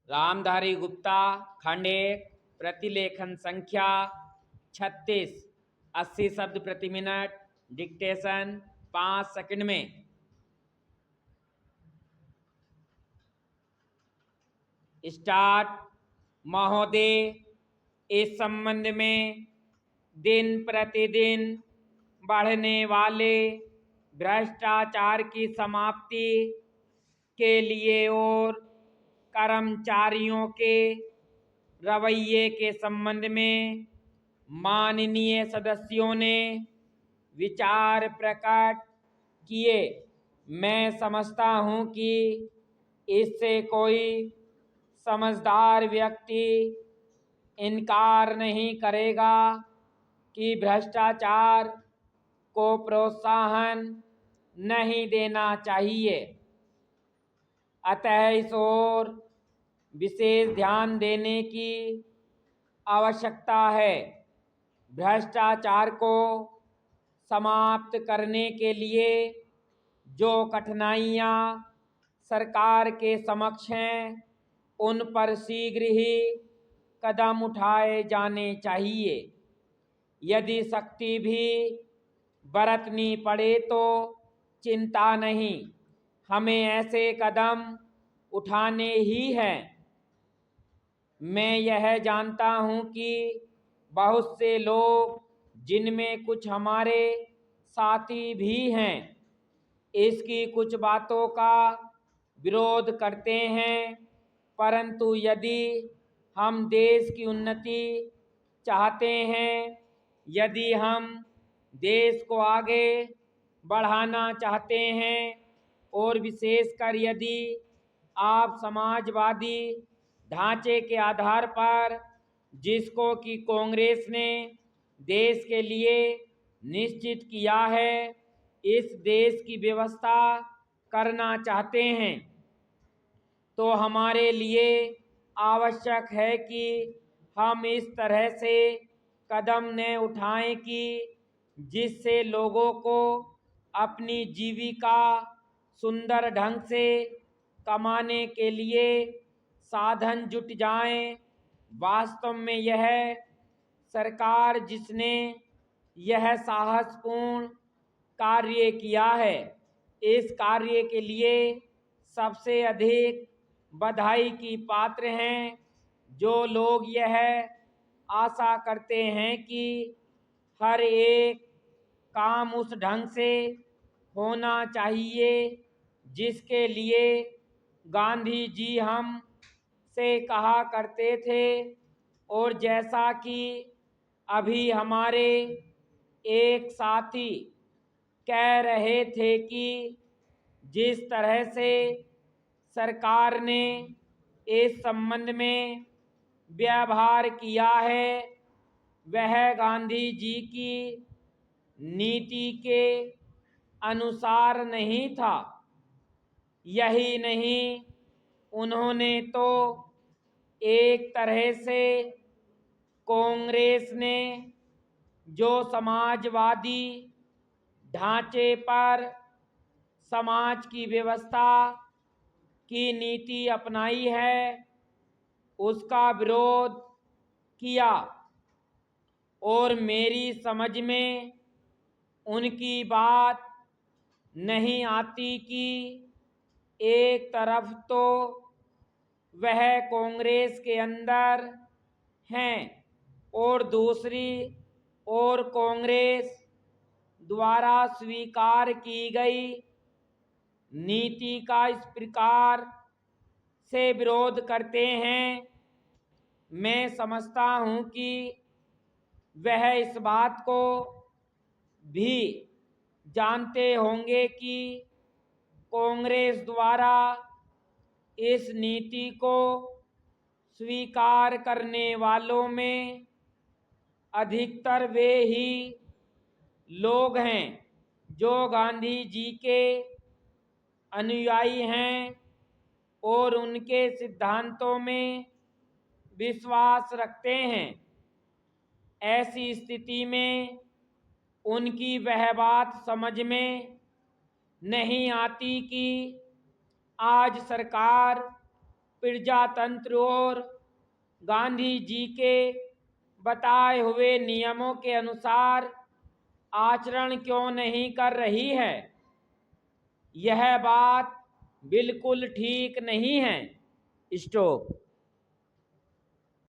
रामधारी गुप्ता, खंड 1, प्रतिलेखन संख्या 36, 80 शब्द प्रति मिनट, डिक्टेशन 5 सेकंड में। स्टार्ट। महोदय, इस संबंध में दिन प्रतिदिन बढ़ने वाले भ्रष्टाचार की समाप्ति के लिए और कर्मचारियों के रवैये के संबंध में माननीय सदस्यों ने विचार प्रकट किए। मैं समझता हूं कि इससे कोई समझदार व्यक्ति इनकार नहीं करेगा कि भ्रष्टाचार को प्रोत्साहन नहीं देना चाहिए। अतः इस ओर विशेष ध्यान देने की आवश्यकता है। भ्रष्टाचार को समाप्त करने के लिए जो कठिनाइयां सरकार के समक्ष हैं, उन पर शीघ्र ही कदम उठाए जाने चाहिए। यदि सख्ती भी बरतनी पड़े तो चिंता नहीं, हमें ऐसे कदम उठाने ही हैं। मैं यह जानता हूं कि बहुत से लोग, जिनमें कुछ हमारे साथी भी हैं, इसकी कुछ बातों का विरोध करते हैं। परंतु यदि हम देश की उन्नति चाहते हैं, यदि हम देश को आगे बढ़ाना चाहते हैं, और विशेषकर यदि आप समाजवादी ढांचे के आधार पर, जिसको कि कांग्रेस ने देश के लिए निश्चित किया है, इस देश की व्यवस्था करना चाहते हैं, तो हमारे लिए आवश्यक है कि हम इस तरह से कदम न उठाएं कि जिससे लोगों को अपनी जीविका सुंदर ढंग से कमाने के लिए साधन जुट जाएं। वास्तव में यह सरकार, जिसने यह साहसपूर्ण कार्य किया है, इस कार्य के लिए सबसे अधिक बधाई की पात्र हैं। जो लोग यह आशा करते हैं कि हर एक काम उस ढंग से होना चाहिए जिसके लिए गांधी जी हम से कहा करते थे, और जैसा कि अभी हमारे एक साथी कह रहे थे कि जिस तरह से सरकार ने इस संबंध में व्यवहार किया है, वह गांधी जी की नीति के अनुसार नहीं था। यही नहीं, उन्होंने तो एक तरह से कांग्रेस ने जो समाजवादी ढांचे पर समाज की व्यवस्था की नीति अपनाई है, उसका विरोध किया। और मेरी समझ में उनकी बात नहीं आती कि एक तरफ तो वह कांग्रेस के अंदर हैं, और दूसरी ओर कांग्रेस द्वारा स्वीकार की गई नीति का इस प्रकार से विरोध करते हैं। मैं समझता हूं कि वह इस बात को भी जानते होंगे कि कांग्रेस द्वारा इस नीति को स्वीकार करने वालों में अधिकतर वे ही लोग हैं जो गांधी जी के अनुयायी हैं और उनके सिद्धांतों में विश्वास रखते हैं। ऐसी स्थिति में उनकी वह बात समझ में नहीं आती कि आज सरकार प्रजातंत्र और गांधी जी के बताए हुए नियमों के अनुसार आचरण क्यों नहीं कर रही है? यह बात बिल्कुल ठीक नहीं है। स्टॉप।